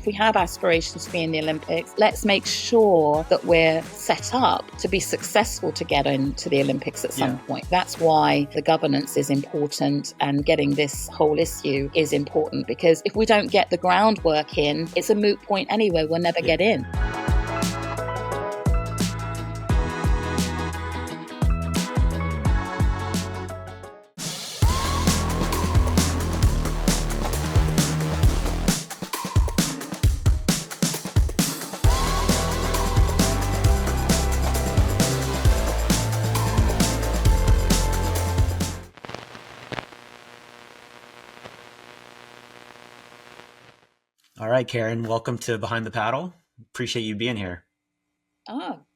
if we have aspirations to be in the Olympics, let's make sure that we're set up to be successful to get into the Olympics at some point. That's why the governance is important, and getting this whole issue is important, because if we don't get the groundwork in, it's a moot point anyway. We'll never get in. All right, Karen, welcome to Behind the Paddle. Appreciate you being here.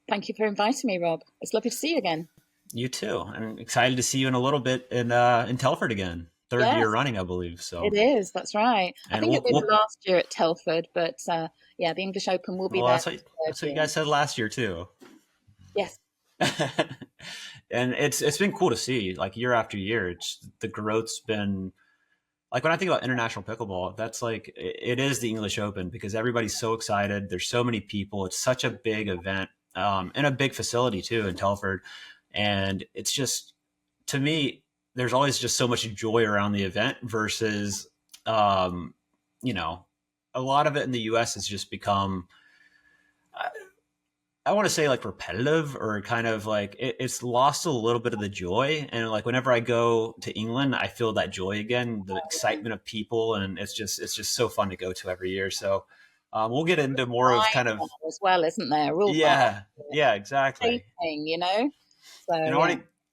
Thank you for inviting me, Rob. It's lovely to see you again. You too. I'm excited to see you in a little bit in Telford again. Third year running, I believe. So it is. That's right. And I think it was last year at Telford, but the English Open will be there. That's what you guys said last year too. Yes. And it's been cool to see, like, year after year. The growth's been, like, when I think about international pickleball, that's like, it is the English Open, because everybody's so excited. There's so many people. It's such a big event, and a big facility too in Telford. And it's just, to me, there's always just so much joy around the event versus, a lot of it in the US has just become, I want to say, like, repetitive, or kind of like it's lost a little bit of the joy. And like, whenever I go to England, I feel that joy again, the excitement of people, and it's just so fun to go to every year. So we'll get into more of kind of as well, isn't there? Yeah, exactly. So, and I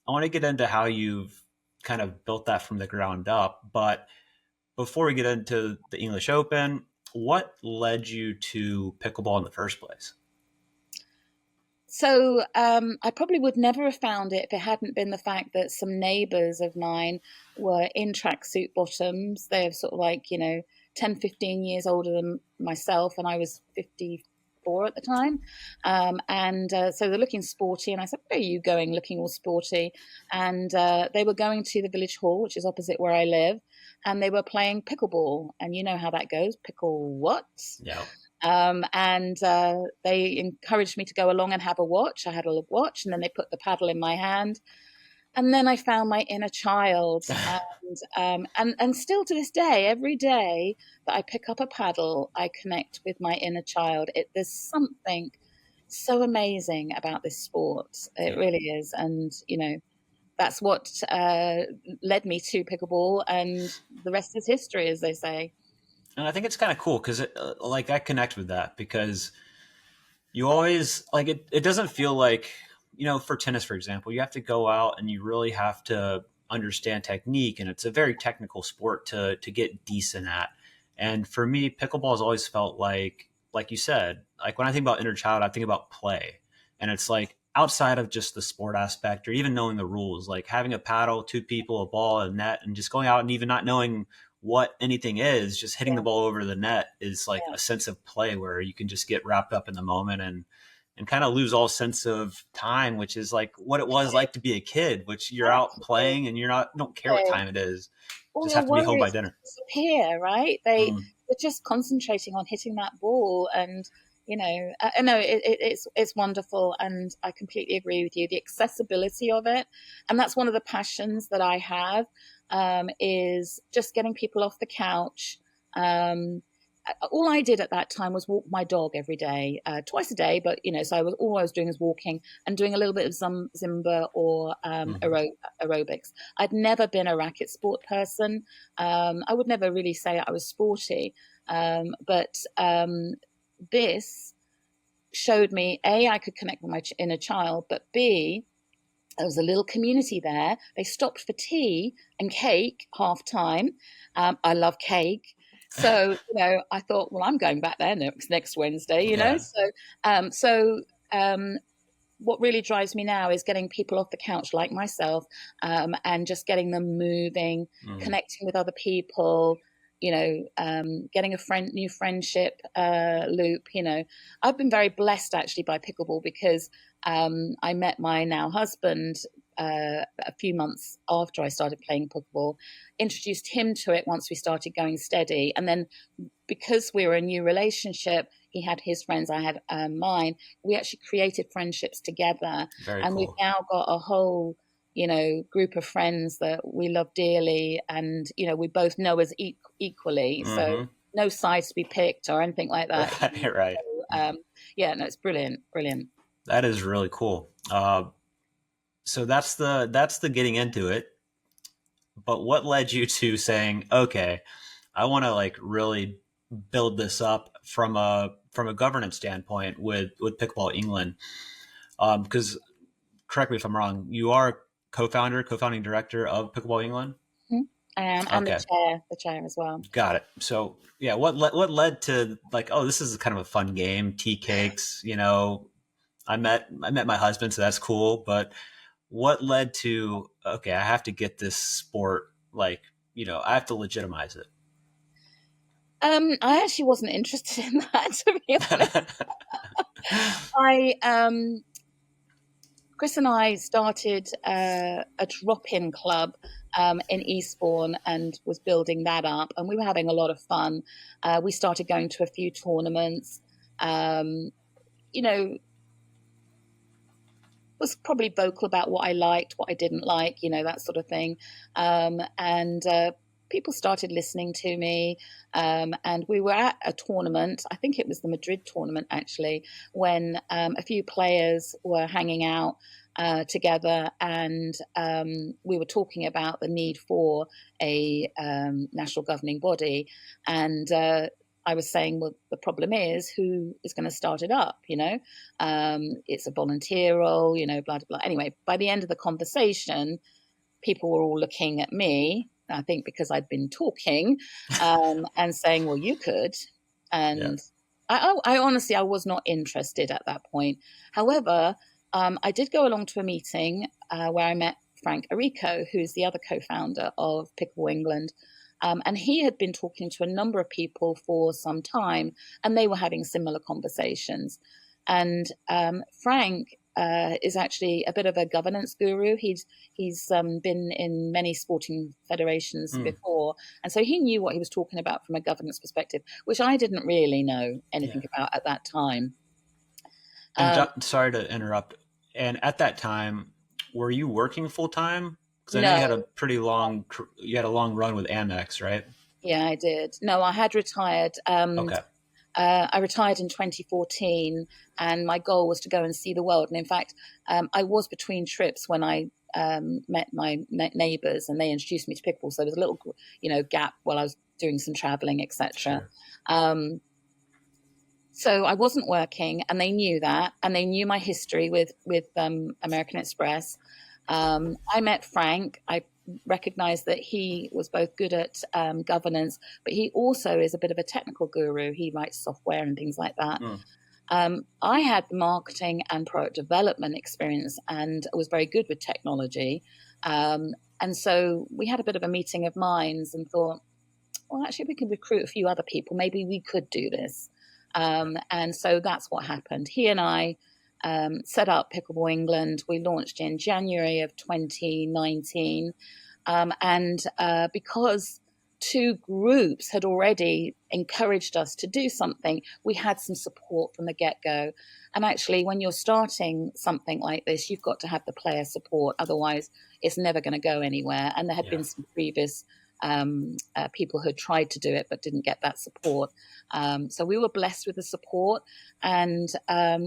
want to get into how you've kind of built that from the ground up. But before we get into the English Open, what led you to pickleball in the first place? So I probably would never have found it if it hadn't been the fact that some neighbours of mine were in tracksuit bottoms. They're sort of like, 10, 15 years older than myself, and I was 54 at the time. So they're looking sporty, and I said, where are you going looking all sporty? And they were going to the village hall, which is opposite where I live, and they were playing pickleball. And you know how that goes. Pickle what? Yeah. They encouraged me to go along and have a watch. I had a watch, and then they put the paddle in my hand. And then I found my inner child. And still to this day, every day that I pick up a paddle, I connect with my inner child. There's something so amazing about this sport. It really is. And, that's what led me to pickleball, and the rest is history, as they say. And I think it's kind of cool because I connect with that, because you always, like, it doesn't feel like, for tennis, for example, you have to go out and you really have to understand technique. And it's a very technical sport to get decent at. And for me, pickleball has always felt like you said, like, when I think about inner child, I think about play. And it's like, outside of just the sport aspect or even knowing the rules, like having a paddle, two people, a ball, a net, and just going out and even not knowing what anything is, just hitting the ball over the net is like a sense of play where you can just get wrapped up in the moment and kind of lose all sense of time, which is like what it was like to be a kid, which you're out playing and don't care what time it is. Just have to be home by dinner. Disappear, right? They're just concentrating on hitting that ball, and I know it's wonderful, and I completely agree with you. The accessibility of it, and that's one of the passions that I have. Is just getting people off the couch. All I did at that time was walk my dog every day, twice a day. But so all I was doing is walking and doing a little bit of Zumba or aerobics. I'd never been a racket sport person. I would never really say I was sporty, but this showed me, A, I could connect with my inner child, but B, there was a little community there. They stopped for tea and cake half time. I love cake. So, I thought, well, I'm going back there next Wednesday, So what really drives me now is getting people off the couch like myself, and just getting them moving, connecting with other people, getting a new friendship loop. I've been very blessed actually by pickleball, because I met my now husband a few months after I started playing pickleball, introduced him to it once we started going steady. And then because we were a new relationship, he had his friends, I had mine. We actually created friendships together. Very And we've cool. now got a whole, group of friends that we love dearly. And, we both know us equally. So no sides to be picked or anything like that. Right, right. Yeah, no, it's brilliant, brilliant. That is really cool. So that's the getting into it. But what led you to saying, okay, I want to like really build this up from a governance standpoint with Pickleball England? Because correct me if I'm wrong, you are co-founding director of Pickleball England. I am, and Okay, the chair as well. got it. So yeah, what led to like, oh, this is kind of a fun game, tea cakes. I met my husband, so that's cool. But what led to, okay, I have to get this sport, like, I have to legitimize it. I actually wasn't interested in that, to be honest. Chris and I started a drop-in club in Eastbourne and was building that up, and we were having a lot of fun. We started going to a few tournaments. You know, was probably vocal about what I liked, what I didn't like, that sort of thing. And people started listening to me. And we were at a tournament, I think it was the Madrid tournament actually, when a few players were hanging out together, and we were talking about the need for a national governing body. And I was saying, well, the problem is who is going to start it up, it's a volunteer role, blah, blah, blah. Anyway, by the end of the conversation, people were all looking at me, I think because I'd been talking, and saying, well, you could. And yeah. I honestly, I was not interested at that point. However, I did go along to a meeting where I met Frank Arico, who's the other co-founder of Pickleball England. And he had been talking to a number of people for some time, and they were having similar conversations. And Frank is actually a bit of a governance guru. He's been in many sporting federations before, and so he knew what he was talking about from a governance perspective, which I didn't really know anything about at that time. And sorry to interrupt. And at that time, were you working full time? Because I know you had a long run with Amex, right? Yeah, I did. No, I had retired. Okay. I retired in 2014, and my goal was to go and see the world. And in fact, I was between trips when I met my neighbours, and they introduced me to pickleball. So there was a little, gap while I was doing some travelling, etc. Sure. So I wasn't working, and they knew that, and they knew my history with American Express. I met Frank. I recognized that he was both good at governance, but he also is a bit of a technical guru. He writes software and things like that. I had marketing and product development experience and was very good with technology. And so we had a bit of a meeting of minds and thought, well, actually, we could recruit a few other people. Maybe we could do this. And so that's what happened. He and I set up Pickleball England. We launched in January of 2019. And because two groups had already encouraged us to do something, we had some support from the get-go. And actually, when you're starting something like this, you've got to have the player support. Otherwise, it's never going to go anywhere. And there had been some previous people who had tried to do it but didn't get that support. So we were blessed with the support, and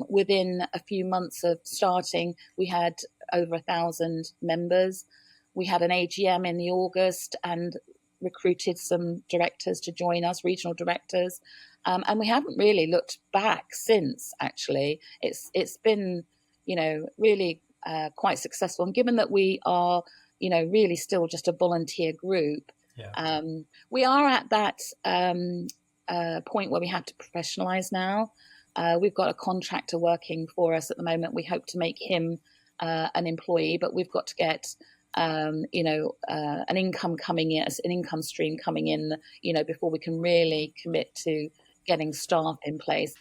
within a few months of starting, we had over 1,000 members. We had an AGM in the August and recruited some directors to join us, regional directors, and we haven't really looked back since. Actually, it's been really quite successful, and given that we are really still just a volunteer group. We are at that point where we have to professionalize now. We've got a contractor working for us at the moment. We hope to make him an employee, but we've got to get an income coming in, an income stream coming in, before we can really commit to getting staff in place.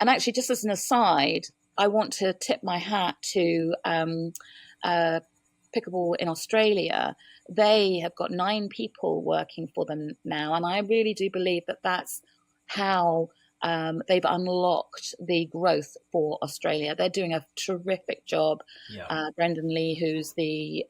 And actually, just as an aside, I want to tip my hat to pickleball in Australia, they have got 9 people working for them now. And I really do believe that that's how they've unlocked the growth for Australia. They're doing a terrific job. Yeah. Brendan Lee, who's the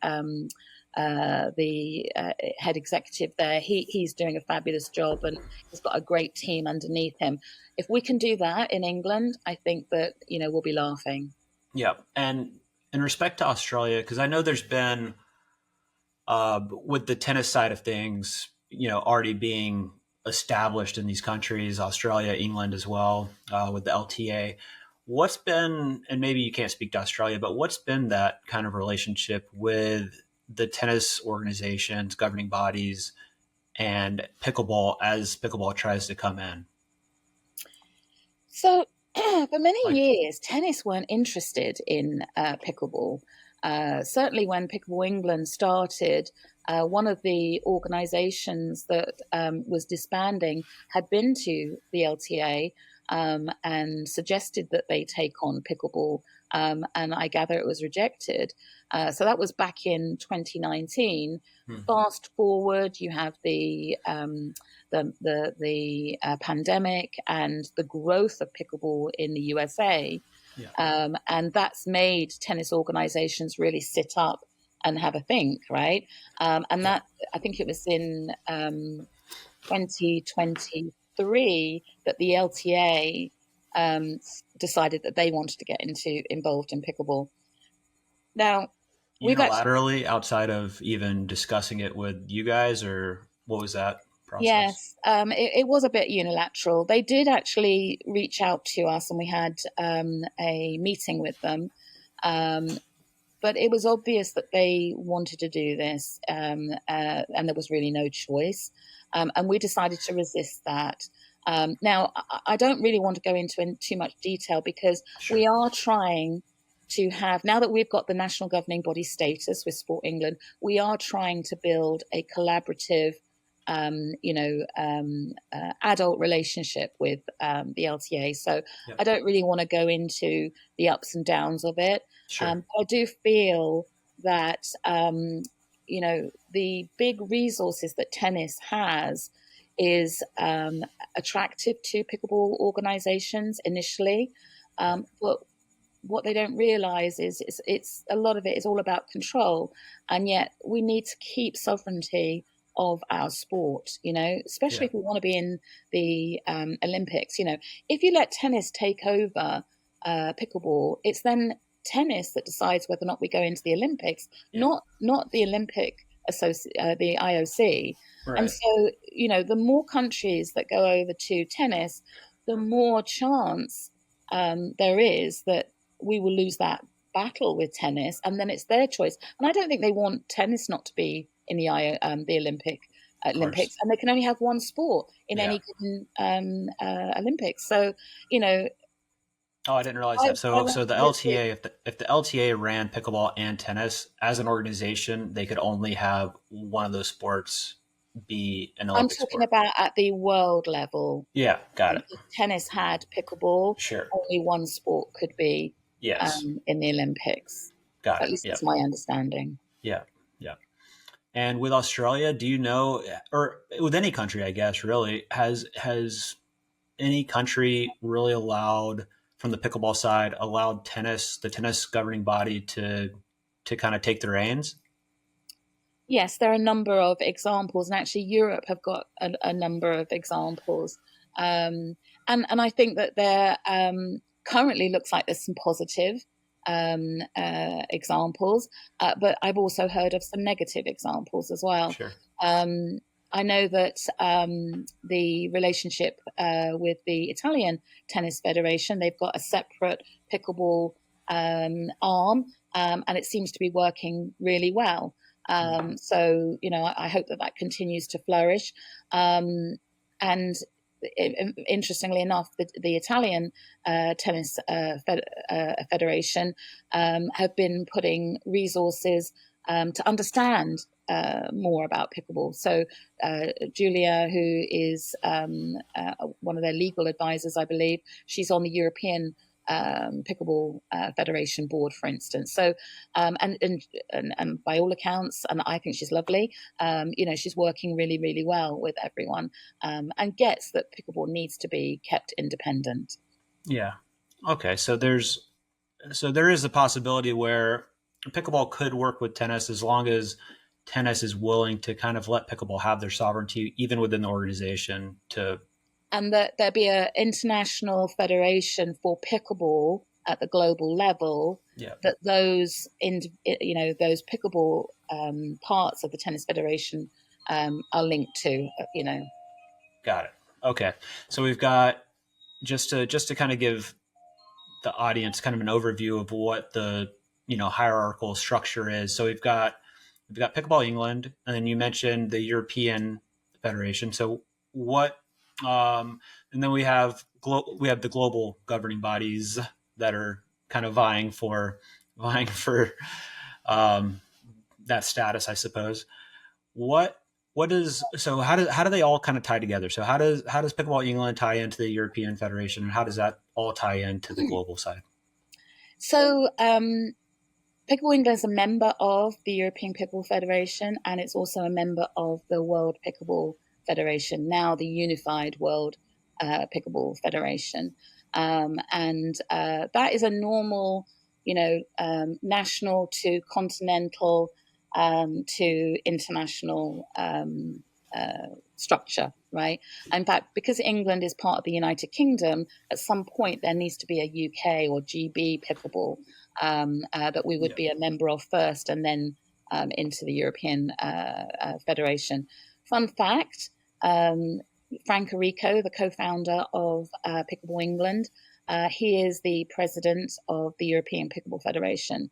head executive there, he's doing a fabulous job, and he's got a great team underneath him. If we can do that in England, I think that, we'll be laughing. Yeah. And in respect to Australia, because I know there's been with the tennis side of things, already being established in these countries, Australia, England as well, with the LTA. What's been, and maybe you can't speak to Australia, but what's been that kind of relationship with the tennis organizations, governing bodies, and pickleball as pickleball tries to come in? So for many Like, years, tennis weren't interested in pickleball. Certainly when Pickleball England started, one of the organisations that was disbanding had been to the LTA and suggested that they take on pickleball, and I gather it was rejected. So that was back in 2019. Fast forward, you have the pandemic and the growth of pickleball in the USA. yeah. And that's made tennis organizations really sit up and have a think, right? And that, I think it was in 2023 that the LTA decided that they wanted to get involved in pickleball. Now, we've actually, Unilaterally, outside of even discussing it with you guys, or what was that process? yes, it was a bit unilateral. They did actually reach out to us, and we had a meeting with them. But it was obvious that they wanted to do this, and there was really no choice. And we decided to resist that. Now, I don't really want to go into too much detail because Sure. we are trying to have, now that we've got the national governing body status with Sport England, we are trying to build a collaborative adult relationship with the LTA. So Yep. I don't really want to go into the ups and downs of it. Sure. But I do feel that, the big resources that tennis has is attractive to pickleball organizations initially. But what they don't realize is it's a lot of it is all about control. And yet we need to keep sovereignty of our sport, especially if we want to be in the Olympics. If you let tennis take over pickleball, it's then tennis that decides whether or not we go into the Olympics, not the the IOC. Right. And so, the more countries that go over to tennis, the more chance there is that we will lose that battle with tennis, and then it's their choice. And I don't think they want tennis not to be in the Olympics, and they can only have one sport in any given Olympics. So, Oh, I didn't realize that. So the LTA, if the LTA ran pickleball and tennis as an organization, they could only have one of those sports be an Olympic I'm talking sport. about at the world level. Yeah, got it. If tennis had pickleball, Sure. only one sport could be Yes. in the Olympics. Got At it. least Yeah. that's my understanding. Yeah. Yeah. And with Australia, do you know, or with any country, I guess, really, has any country really allowed, from the pickleball side, allowed the tennis governing body to kind of take the reins? Yes, there are a number of examples, and actually Europe have got a number of examples. And I think that there currently looks like there's some positive examples, but I've also heard of some negative examples as well. Sure. I know that the relationship with the Italian Tennis Federation, they've got a separate pickleball arm, and it seems to be working really well. So, I hope that continues to flourish. And interestingly enough, the Italian Tennis Federation have been putting resources to understand more about pickleball. So Julia, who is one of their legal advisors, I believe, she's on the European Pickleball Federation board, for instance. So, and by all accounts, and I think she's lovely. She's working really, really well with everyone, and gets that pickleball needs to be kept independent. Yeah. Okay. So there is a possibility where pickleball could work with tennis as long as tennis is willing to kind of let pickleball have their sovereignty, even within the organization. And that there be an international federation for pickleball at the global level. Yeah. That those those pickleball parts of the tennis federation are linked to. Got it. Okay. So we've got just to kind of give the audience kind of an overview of what the hierarchical structure is. So we've got Pickleball England, and then you mentioned the European Federation. So what? And then we have the global governing bodies that are kind of vying for that status, I suppose. What is so? How do they all kind of tie together? So how does Pickleball England tie into the European Federation, and how does that all tie into the global side? So Pickleball England is a member of the European Pickleball Federation, and it's also a member of the World Pickleball Federation, now the Unified World Pickleball Federation. And that is a normal, national to continental to international structure, right? In fact, because England is part of the United Kingdom, at some point there needs to be a UK or GB pickleball that we would be a member of first, and then into the European Federation. Fun fact, Frank Arico, the co-founder of Pickleball England, he is the president of the European Pickleball Federation.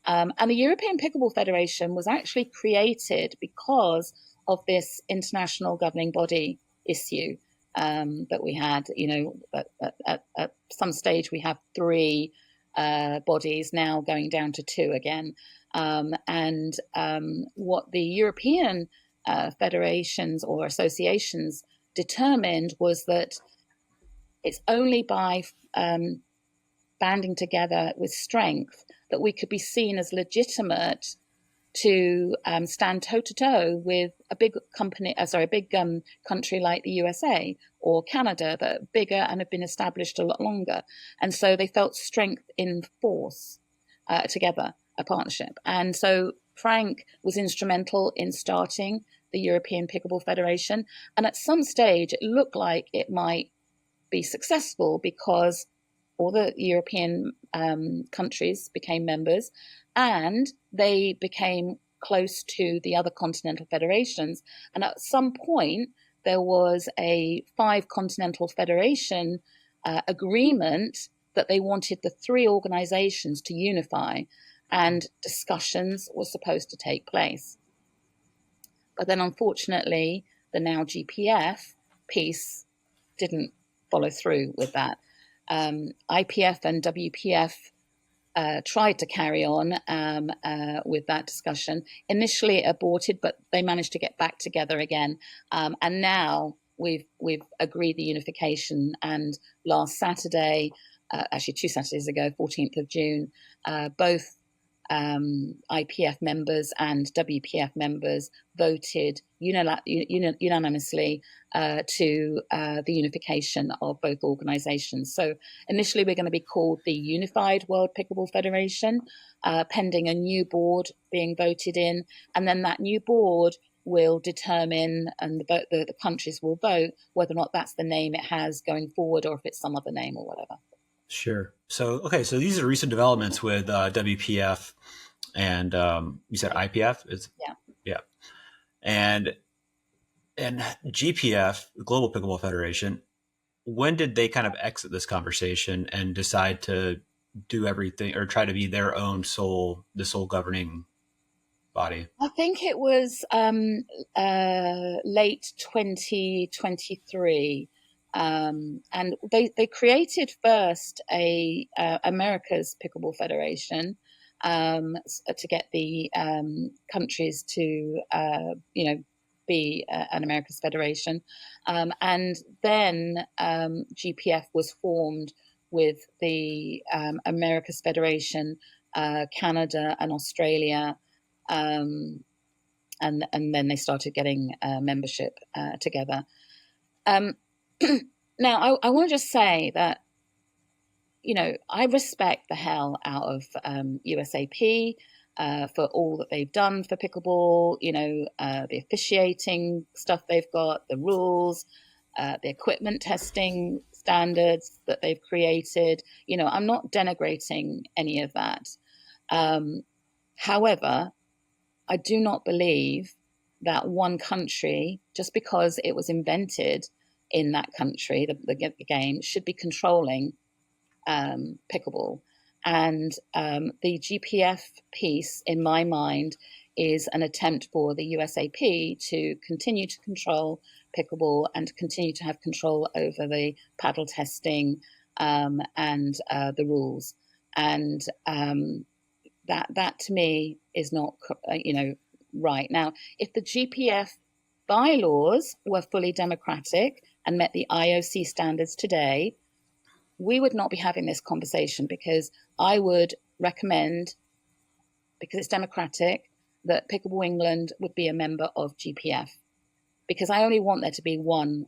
And the European Pickleball Federation was actually created because of this international governing body issue that we had. At some stage we have 3 bodies, now going down to 2 again. And what the European federations or associations determined was that it's only by banding together with strength that we could be seen as legitimate to stand toe to toe with a big country like the USA or Canada that are bigger and have been established a lot longer. And so they felt strength in force together, a partnership. And so Frank was instrumental in starting the European Pickleball Federation. And at some stage, it looked like it might be successful because all the European countries became members, and they became close to the other continental federations. And at some point, there was a 5 continental federation agreement that they wanted the 3 organizations to unify, and discussions were supposed to take place. But then, unfortunately, the now GPF piece didn't follow through with that. IPF and WPF tried to carry on with that discussion. Initially aborted, but they managed to get back together again. And now we've agreed the unification. And last Saturday, actually 2 Saturdays ago, 14th of June, both IPF members and WPF members voted unanimously to the unification of both organizations. So initially we're going to be called the Unified World Pickleball Federation, pending a new board being voted in, and then that new board will determine, and the countries will vote whether or not that's the name it has going forward, or if it's some other name or whatever. Sure. So these are recent developments with WPF and you said IPF. Yeah. And GPF, Global Pickleball Federation. When did they kind of exit this conversation and decide to do everything or try to be their own sole governing body? I think it was late 2023. And they created first a America's Pickleball Federation to get the countries to be an America's Federation, and then GPF was formed with the Americas Federation, Canada and Australia, and then they started getting membership together. Now, I want to just say that, I respect the hell out of USAP for all that they've done for pickleball, the officiating stuff they've got, the rules, the equipment testing standards that they've created. I'm not denigrating any of that. However, I do not believe that one country, just because it was invented in that country, the game, should be controlling pickleball. And the GPF piece, in my mind, is an attempt for the USAP to continue to control pickleball and continue to have control over the paddle testing and the rules. And that to me is not, right. Now, if the GPF bylaws were fully democratic and met the IOC standards today, we would not be having this conversation, because I would recommend, because it's democratic, that Pickleball England would be a member of GPF, because I only want there to be one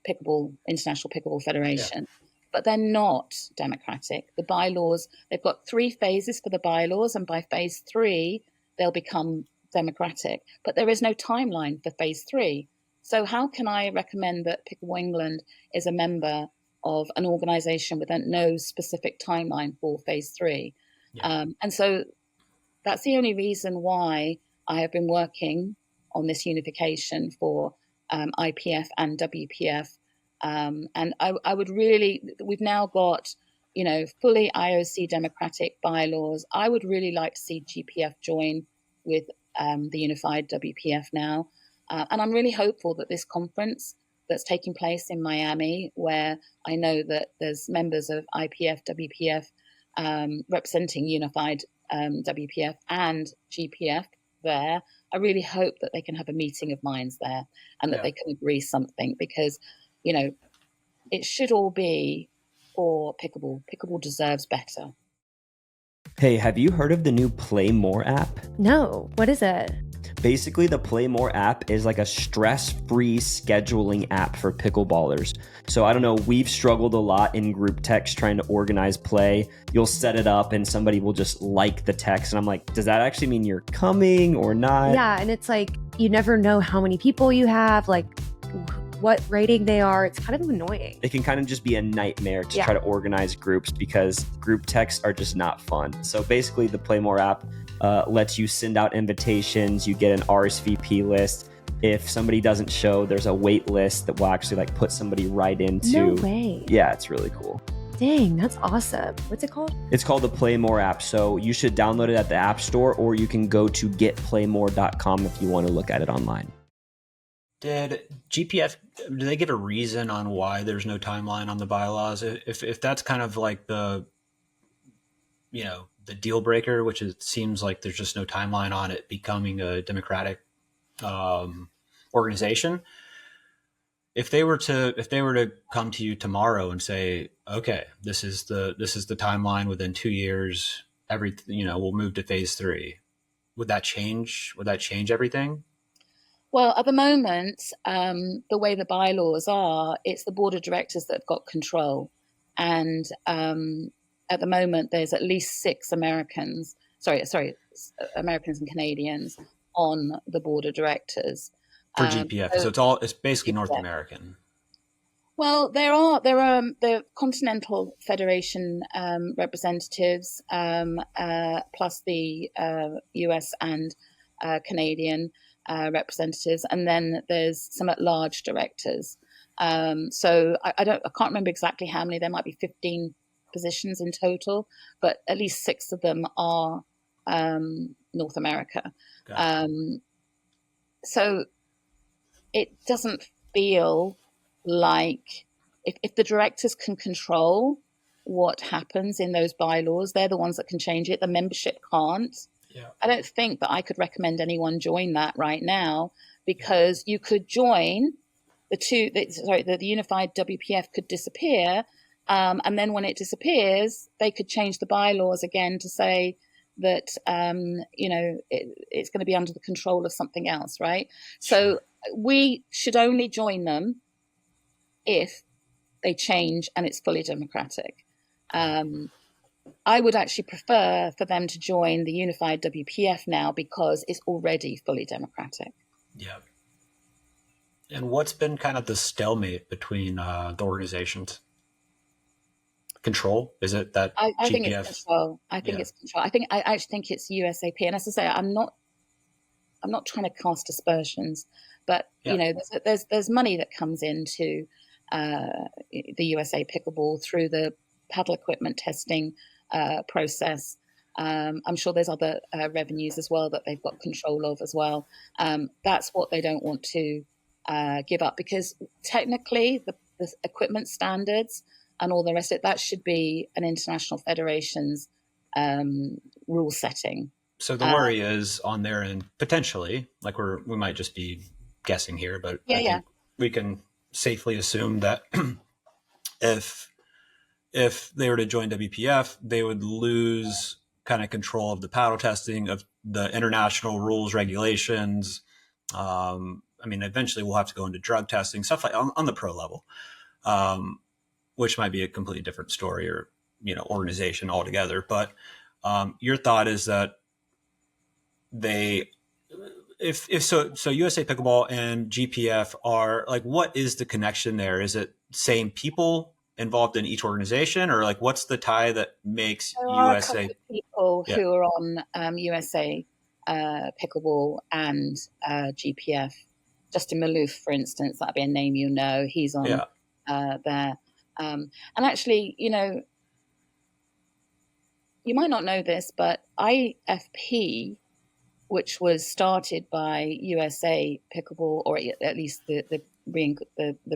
International Pickleball Federation. Yeah. But they're not democratic. The bylaws, they've got 3 phases for the bylaws, and by phase 3, they'll become democratic. But there is no timeline for phase 3. So how can I recommend that Pickleball England is a member of an organization with no specific timeline for phase 3? Yeah. And so that's the only reason why I have been working on this unification for IPF and WPF. And I would really, we've now got, fully IOC democratic bylaws. I would really like to see GPF join with the unified WPF now. And I'm really hopeful that this conference that's taking place in Miami, where I know that there's members of IPF, WPF representing unified WPF and GPF there, I really hope that they can have a meeting of minds there and that they can agree something, because, it should all be for pickleball. Pickleball deserves better. Hey, have you heard of the new Play More app? No, what is it? Basically, the Play More app is like a stress-free scheduling app for pickleballers. So I don't know, we've struggled a lot in group text trying to organize play. You'll set it up and somebody will just like the text. And I'm like, does that actually mean you're coming or not? Yeah, and it's like, you never know how many people you have, like what rating they are. It's kind of annoying. It can kind of just be a nightmare to try to organize groups, because group texts are just not fun. So basically, the Play More app lets you send out invitations. You get an RSVP list. If somebody doesn't show, there's a wait list that will actually like put somebody right into. No way. Yeah, it's really cool. Dang, that's awesome. What's it called? It's called the Play More app. So you should download it at the App Store, or you can go to getplaymore.com if you want to look at it online. Did GPF, do they give a reason on why there's no timeline on the bylaws? If that's kind of like the deal breaker, which it seems like there's just no timeline on it becoming a democratic organization. If they were to come to you tomorrow and say, okay, this is the timeline, within 2 years, we'll move to phase 3. Would that change? Would that change everything? Well, at the moment, the way the bylaws are, it's the board of directors that have got control. And at the moment, there's at least 6 Americans and Canadians on the board of directors. For GPF. So it's basically North American. Well, there are the Continental Federation representatives, plus the US and Canadian representatives, and then there's some at-large directors. So I can't remember exactly how many. There might be 15 positions in total, but at least 6 of them are North America. So it doesn't feel like if the directors can control what happens in those bylaws, they're the ones that can change it. The membership can't. Yeah. I don't think that I could recommend anyone join that right now, because you could join the unified WPF could disappear, And then when it disappears, they could change the bylaws again to say that, it's going to be under the control of something else, right? So we should only join them if they change and it's fully democratic. I would actually prefer for them to join the unified WPF now because it's already fully democratic. Yeah. And what's been kind of the stalemate between the organizations? Control? Is it that I think it's control. I think it's control. I actually think it's USAP. And as I say, I'm not trying to cast aspersions, but there's money that comes into the USA Pickleball through the paddle equipment testing process. I'm sure there's other revenues as well that they've got control of as well. That's what they don't want to give up, because technically the equipment standards and all the rest of it, that should be an international federation's rule setting. So the worry is on their end, potentially, like we might just be guessing here, but I think we can safely assume that if they were to join WPF, they would lose kind of control of the paddle testing, of the international rules, regulations. Eventually we'll have to go into drug testing, stuff like on the pro level, which might be a completely different story or, organization altogether. But your thought is that if USA Pickleball and GPF are like, what is the connection there? Is it same people involved in each organization, or like what's the tie that makes USA people who are on USA Pickleball and GPF? Justin Maloof, for instance, that'd be a name he's on there. And actually, you might not know this, but IFP, which was started by USA Pickleball, or at least the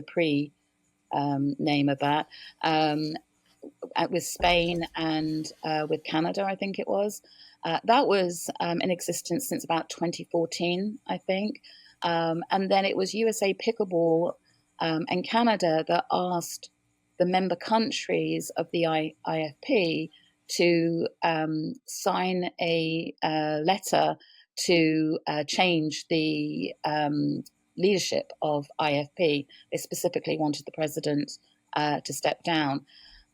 pre name of that, with Spain and with Canada, I think it was. That was in existence since about 2014, I think. And then it was USA Pickleball and Canada that asked the member countries of the IFP to sign a letter to change the leadership of IFP. They specifically wanted the president to step down.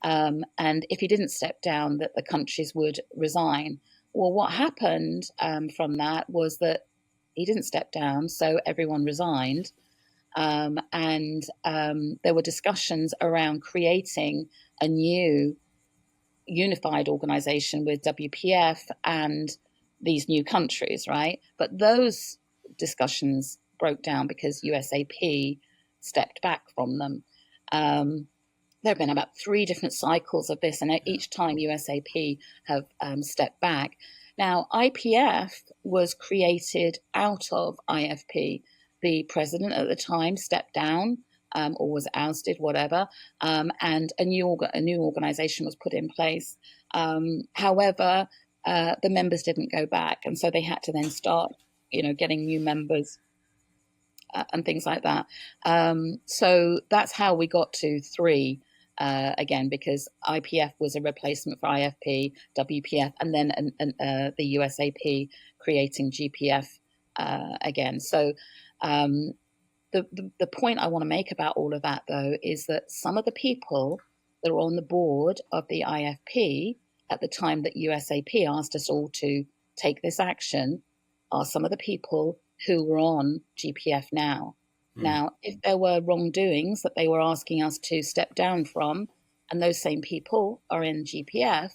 And if he didn't step down, that the countries would resign. Well, what happened from that was that he didn't step down, so everyone resigned. And there were discussions around creating a new unified organization with WPF and these new countries, right? But those discussions broke down because USAP stepped back from them. There have been about 3 different cycles of this, and each time USAP have stepped back. Now, IPF was created out of IFP. The president at the time stepped down or was ousted, whatever, and a new organization was put in place. However, the members didn't go back, and so they had to then start, getting new members and things like that. So that's how we got to 3. Again, because IPF was a replacement for IFP, WPF, and then the USAP creating GPF again. So the point I want to make about all of that, though, is that some of the people that were on the board of the IFP at the time that USAP asked us all to take this action are some of the people who were on GPF now. Now, if there were wrongdoings that they were asking us to step down from, and those same people are in GPF,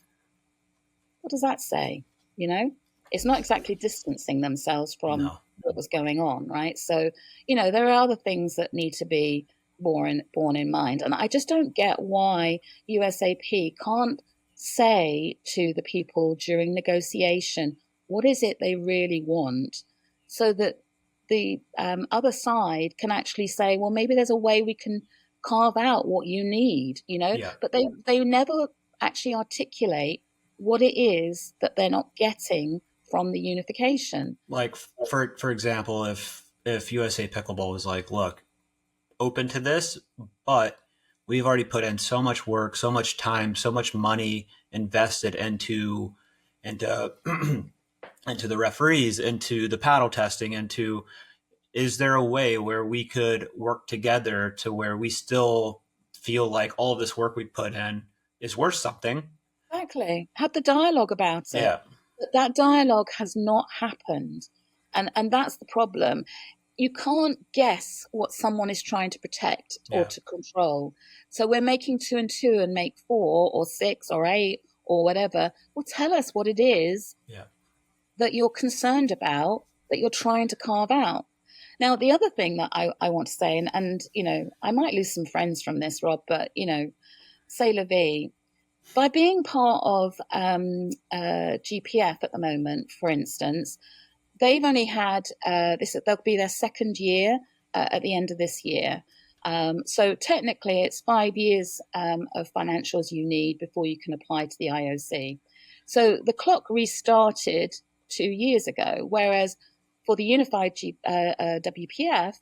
what does that say? It's not exactly distancing themselves from what was going on, right? So, there are other things that need to be borne in mind. And I just don't get why USAP can't say to the people during negotiation, what is it they really want, so that the other side can actually say, well, maybe there's a way we can carve out what you need, but they never actually articulate what it is that they're not getting from the unification. Like, for example, if USA Pickleball was like, look, open to this, but we've already put in so much work, so much time, so much money invested into into the referees, into the paddle testing, into, is there a way where we could work together to where we still feel like all of this work we put in is worth something? Exactly. Have the dialogue about it. Yeah. But that dialogue has not happened. And that's the problem. You can't guess what someone is trying to protect or to control. So we're making 2 and 2 and make 4 or 6 or 8 or whatever. Well, tell us what it is that you're concerned about, that you're trying to carve out. Now, the other thing that I want to say, and you know, I might lose some friends from this, Rob, but you know, say la vie. By being part of GPF at the moment, for instance, they've only had they'll be their second year at the end of this year. So technically, it's 5 years of financials you need before you can apply to the IOC. So the clock restarted 2 years ago, whereas for the unified WPF,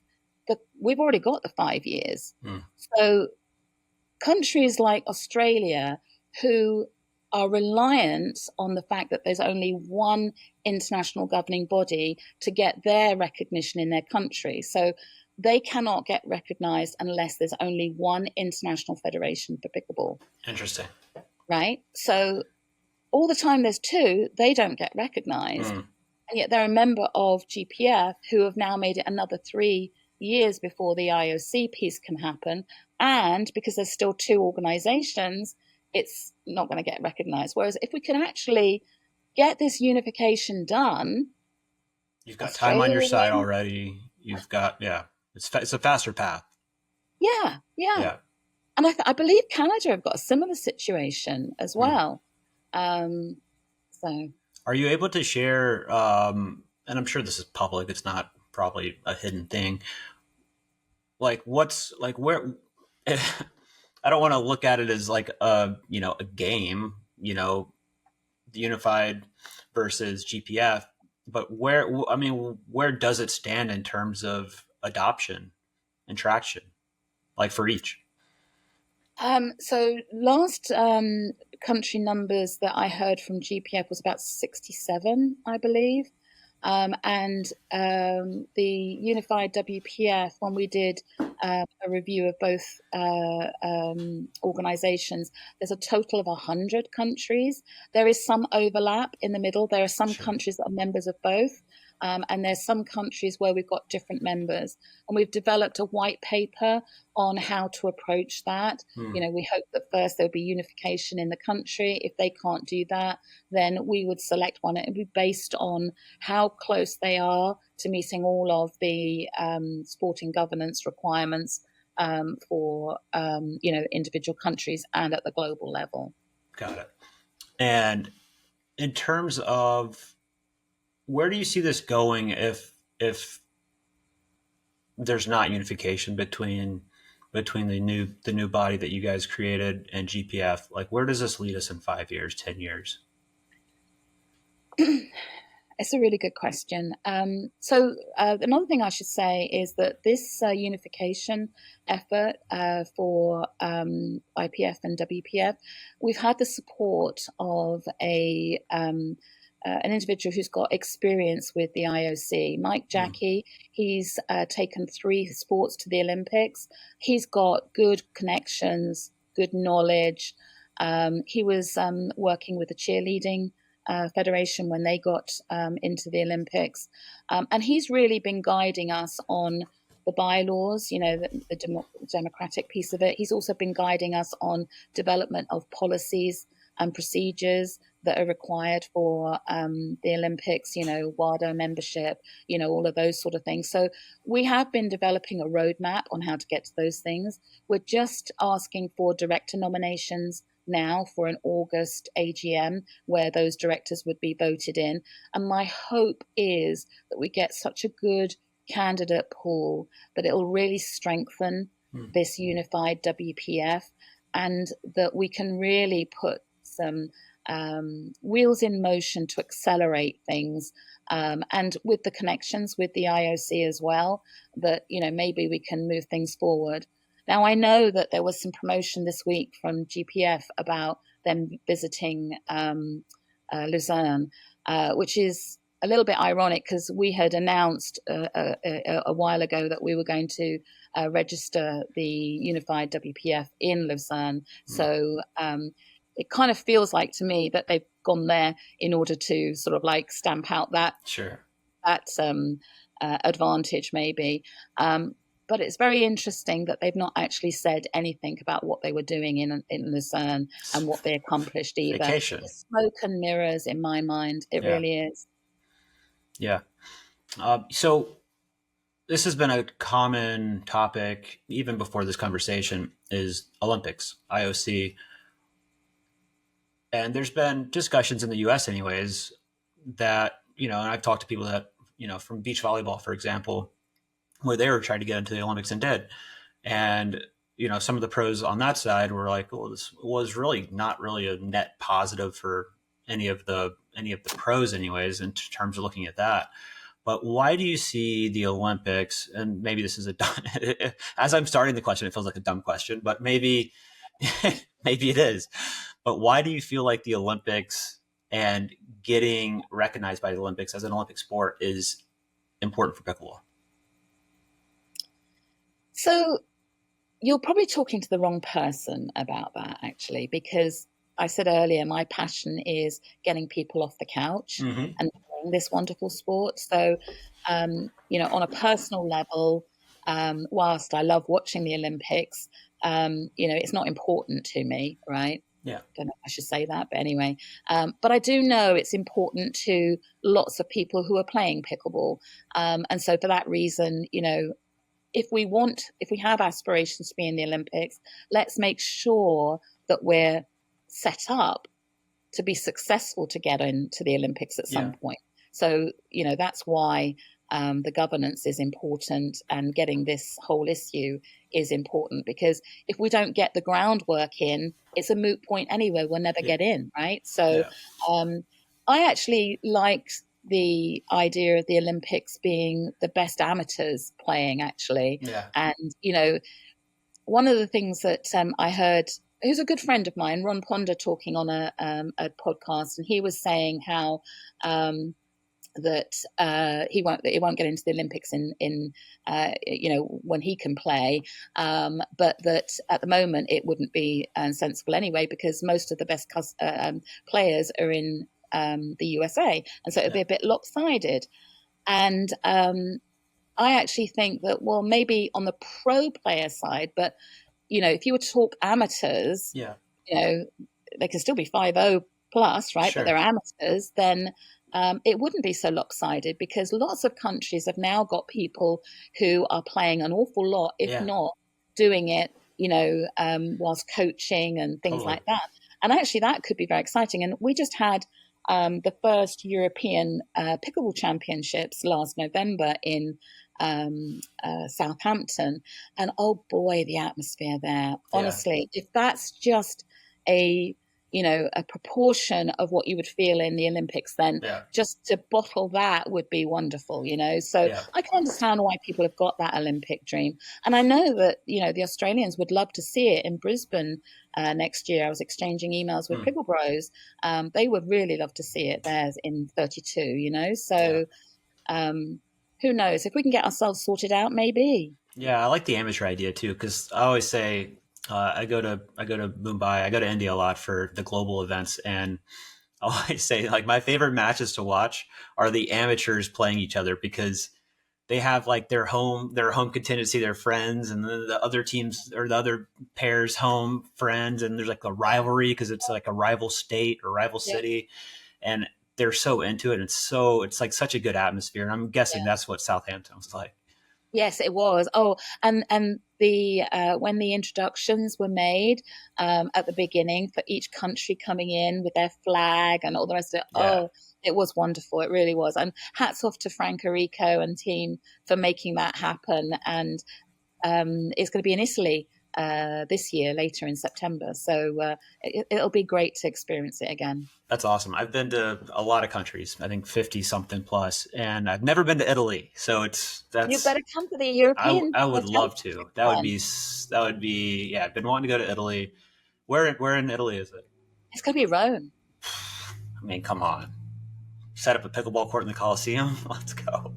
we've already got the 5 years. So countries like Australia, who are reliant on the fact that there's only one international governing body to get their recognition in their country. So they cannot get recognized unless there's only one international federation for pickleball. Interesting. Right? So all the time there's two, they don't get recognized. And yet they're a member of GPF who have now made it another 3 years before the IOC piece can happen. And because there's still two organizations, it's not going to get recognized. Whereas if we can actually get this unification done, you've got time on your side already. You've got, it's a faster path. Yeah. And I believe Canada have got a similar situation as well. So, are you able to share? And I'm sure this is public. It's not probably a hidden thing. Like, what's like where? I don't want to look at it as like a game, the unified versus GPF, but where does it stand in terms of adoption and traction, like for each? So last country numbers that I heard from GPF was about 67, I believe. And the unified WPF, when we did a review of both organizations, there's a total of 100 countries. There is some overlap in the middle. There are some countries that are members of both. And there's some countries where we've got different members, and we've developed a white paper on how to approach that. We hope that first there'll be unification in the country. If they can't do that, then we would select one. It would be based on how close they are to meeting all of the sporting governance requirements for individual countries and at the global level. Got it. And in terms of, where do you see this going if there's not unification between the new body that you guys created and GPF? Like, where does this lead us in 5 years, 10 years? It's a really good question. So another thing I should say is that this unification effort for IPF and WPF, we've had the support of an individual who's got experience with the IOC, Mike Jackie. He's taken 3 sports to the Olympics. He's got good connections, good knowledge. He was working with the cheerleading federation when they got into the Olympics. And he's really been guiding us on the bylaws, the democratic piece of it. He's also been guiding us on development of policies and procedures that are required for the Olympics, WADA membership, all of those sort of things. So we have been developing a roadmap on how to get to those things. We're just asking for director nominations now for an August AGM where those directors would be voted in. And my hope is that we get such a good candidate pool that it will really strengthen this unified WPF, and that we can really put some wheels in motion to accelerate things, and with the connections with the IOC as well, that maybe we can move things forward. Now, I know that there was some promotion this week from GPF about them visiting Lucerne, which is a little bit ironic because we had announced a while ago that we were going to register the unified WPF in Lucerne. So it kind of feels like to me that they've gone there in order to sort of like stamp out that advantage maybe. But it's very interesting that they've not actually said anything about what they were doing in Lucerne and what they accomplished either. Vacation. It's smoke and mirrors in my mind. It really is. Yeah. So this has been a common topic even before this conversation is Olympics, IOC. And there's been discussions in the US anyways that, and I've talked to people that, from beach volleyball, for example, where they were trying to get into the Olympics and did. And, some of the pros on that side were like, well, this was really not really a net positive for any of the pros anyways, in terms of looking at that. But why do you see the Olympics, and maybe this is as I'm starting the question, it feels like a dumb question, but maybe it is. But why do you feel like the Olympics and getting recognized by the Olympics as an Olympic sport is important for pickleball? So you're probably talking to the wrong person about that, actually, because I said earlier, my passion is getting people off the couch and playing this wonderful sport. So, on a personal level, whilst I love watching the Olympics, it's not important to me, right? Yeah. Don't know if I should say that, but anyway. But I do know it's important to lots of people who are playing pickleball. And so for that reason, if we have aspirations to be in the Olympics, let's make sure that we're set up to be successful to get into the Olympics at some point. So, that's why the governance is important, and getting this whole issue is important, because if we don't get the groundwork in, it's a moot point anyway. We'll never get in, right? So I actually like the idea of the Olympics being the best amateurs playing, actually. Yeah. And, one of the things that I heard, who's a good friend of mine, Ron Ponder, talking on a podcast, and he was saying how that he won't get into the Olympics in when he can play, but that at the moment it wouldn't be sensible anyway, because most of the best players are in the USA, and so it'd be a bit lopsided. And I actually think that, well, maybe on the pro player side, but if you were to talk amateurs, they can still be 5-0 plus, right? Sure. But they're amateurs, then it wouldn't be so lopsided, because lots of countries have now got people who are playing an awful lot, if not doing it, whilst coaching and things like that. And actually that could be very exciting. And we just had the first European Pickleball Championships last November in Southampton, and oh boy, the atmosphere there, honestly, if that's just a proportion of what you would feel in the Olympics, then just to bottle that would be wonderful, so I can understand why people have got that Olympic dream. And I know that the Australians would love to see it in Brisbane next year. I was exchanging emails with Pickle Bros. They would really love to see it there in 32, so who knows, if we can get ourselves sorted out, maybe. I like the amateur idea too, because I always say I go to Mumbai, I go to India a lot for the global events, and I always say, like, my favorite matches to watch are the amateurs playing each other, because they have like their home contingency, their friends, and the other teams or the other pairs home friends, and there's like a rivalry because it's like a rival state or rival city, and they're so into it, and it's like such a good atmosphere, and I'm guessing that's what Southampton was like. Yes, it was. Oh, and the when the introductions were made at the beginning for each country coming in with their flag and all the rest of it, it was wonderful. It really was. And hats off to Franco Rico and team for making that happen. And it's going to be in Italy this year, later in September. So it'll be great to experience it again. That's awesome. I've been to a lot of countries, I think 50 something plus, and I've never been to Italy. So You better come to the European. I would love to. That would be, yeah, I've been wanting to go to Italy. Where in Italy is it? It's going to be Rome. I mean, come on. Set up a pickleball court in the Coliseum. Let's go.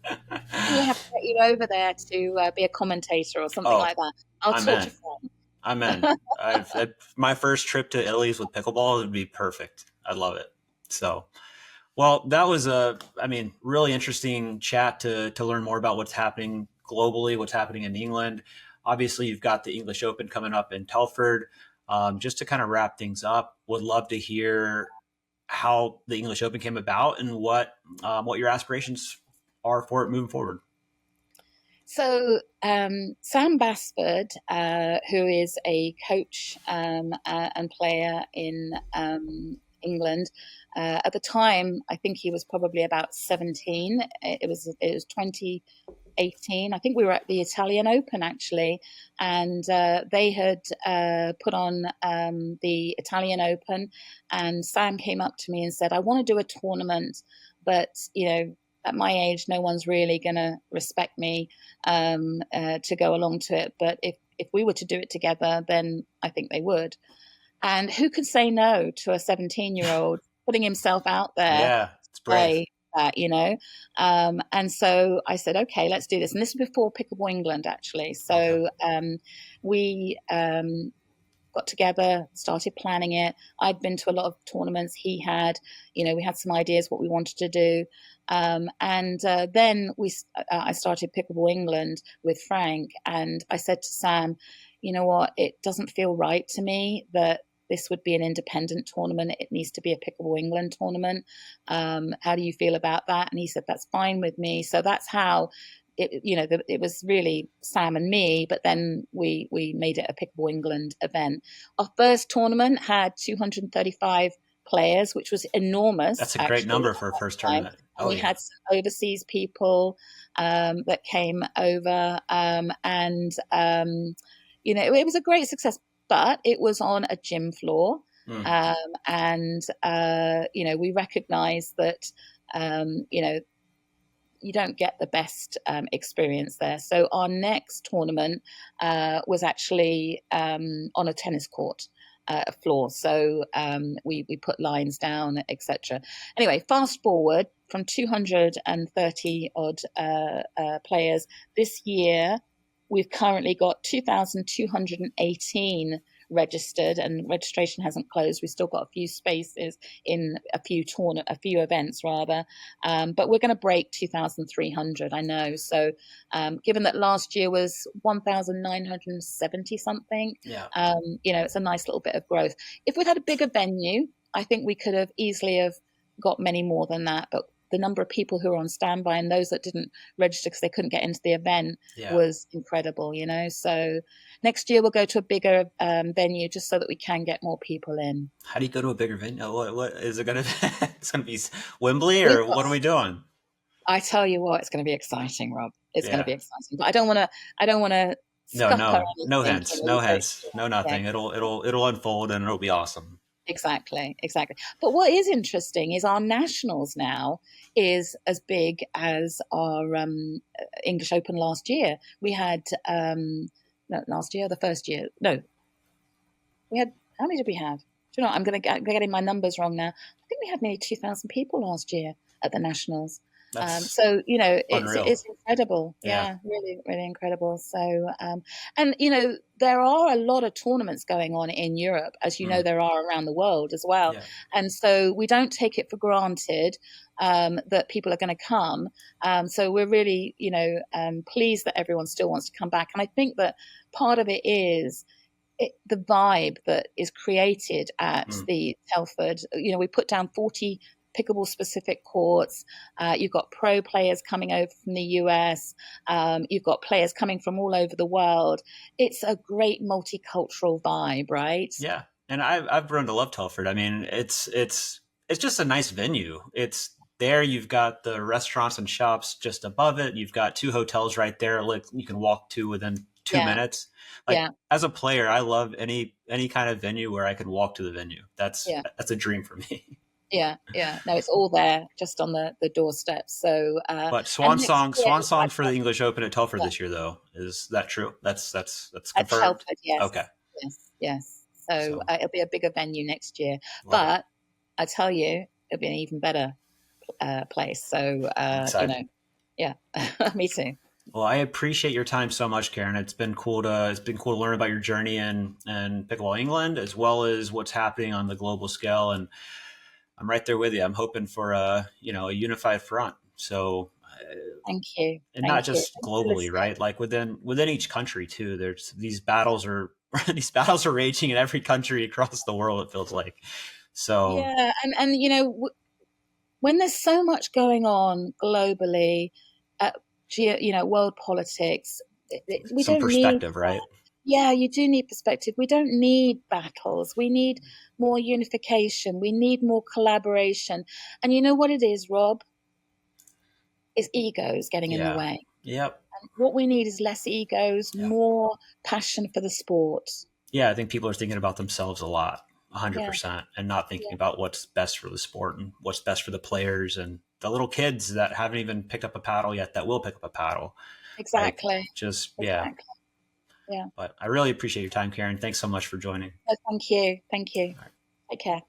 We have to get you over there to be a commentator or something like that. I'll talk to Frank. I'm in. My first trip to Italy is with pickleball. It would be perfect. I love it. So, well, that was really interesting chat to learn more about what's happening globally, what's happening in England. Obviously, you've got the English Open coming up in Telford. Just to kind of wrap things up, would love to hear how the English Open came about and what your aspirations are for it moving forward. So Sam Basford, who is a coach and player in England, at the time, I think he was probably about 17. It was 2018. I think we were at the Italian Open actually, and they had put on the Italian Open, and Sam came up to me and said, "I want to do a tournament, but at my age, no one's really going to respect me to go along to it. But if we were to do it together, then I think they would." And who could say no to a 17-year-old putting himself out there? Yeah, it's brave. That, and so I said, okay, let's do this. And this was before Pickleball England, actually. So we got together, started planning it. I'd been to a lot of tournaments. He had, we had some ideas what we wanted to do. And then I started Pickleball England with Frank. And I said to Sam, you know what, it doesn't feel right to me that this would be an independent tournament. It needs to be a Pickleball England tournament. How do you feel about that? And he said, that's fine with me. So that's how it was really Sam and me, but then we made it a Pickleball England event. Our first tournament had 235 players, which was enormous. That's a great number for a first tournament. We had some overseas people that came over, it was a great success. But it was on a gym floor, and we recognise that you don't get the best experience there. So our next tournament was actually on a tennis court floor. So we put lines down, etc. Anyway, fast forward from 230 odd players this year. We've currently got 2,218 registered, and registration hasn't closed. We've still got a few spaces in a few events rather, but we're going to break 2,300. I know. So, given that last year was 1,970 something, it's a nice little bit of growth. If we'd had a bigger venue, I think we could have easily have got many more than that, but the number of people who were on standby and those that didn't register because they couldn't get into the event was incredible, So next year we'll go to a bigger venue just so that we can get more people in. How do you go to a bigger venue? What is it going to be? It's going to be Wembley, or what are we doing? I tell you what, it's going to be exciting, Rob. It's going to be exciting, but I don't want to. No hints, no nothing. Yeah. It'll unfold and it'll be awesome. Exactly. But what is interesting is our nationals now is as big as our English Open last year. We had the first year. No, we had. How many did we have? Do you know what? I'm going to get my numbers wrong now. I think we had nearly 2,000 people last year at the nationals. So it's incredible. Yeah, really, really incredible. So and there are a lot of tournaments going on in Europe, as there are around the world as well. And so we don't take it for granted that people are going to come. So we're really pleased that everyone still wants to come back. And I think that part of it is the vibe that is created at the Telford. We put down 40 pickleball specific courts. You've got pro players coming over from the US. You've got players coming from all over the world. It's a great multicultural vibe, right? Yeah. And I've grown to love Telford. I mean, it's just a nice venue. It's there. You've got the restaurants and shops just above it. You've got 2 hotels right there. Like you can walk to within 2 minutes. Like Yeah. as a player, I love any kind of venue where I can walk to the venue. That's a dream for me. Yeah. No, it's all there, just on the doorstep. So, but Swan Song for the like, English Open at Telford this year, though. Is that true? That's confirmed. At Telford, yes. Okay. Yes. So it'll be a bigger venue next year. But I tell you, it'll be an even better place. So, me too. Well, I appreciate your time so much, Karen. It's been cool to learn about your journey in Pickleball England, as well as what's happening on the global scale. And I'm right there with you. I'm hoping for a unified front. So thank you. And not just globally, right? Like within each country too. There's these battles are raging in every country across the world, it feels like. So yeah, and when there's so much going on globally, world politics, we some don't perspective, need, right? Yeah, you do need perspective. We don't need battles. We need more unification. We need more collaboration. And you know what it is, Rob? It's egos getting in the way. Yep. And what we need is less egos, more passion for the sport. Yeah, I think people are thinking about themselves a lot, 100%, and not thinking about what's best for the sport and what's best for the players and the little kids that haven't even picked up a paddle yet that will pick up a paddle. Exactly. Yeah. But I really appreciate your time, Karen. Thanks so much for joining. Oh, thank you. Right. Take care.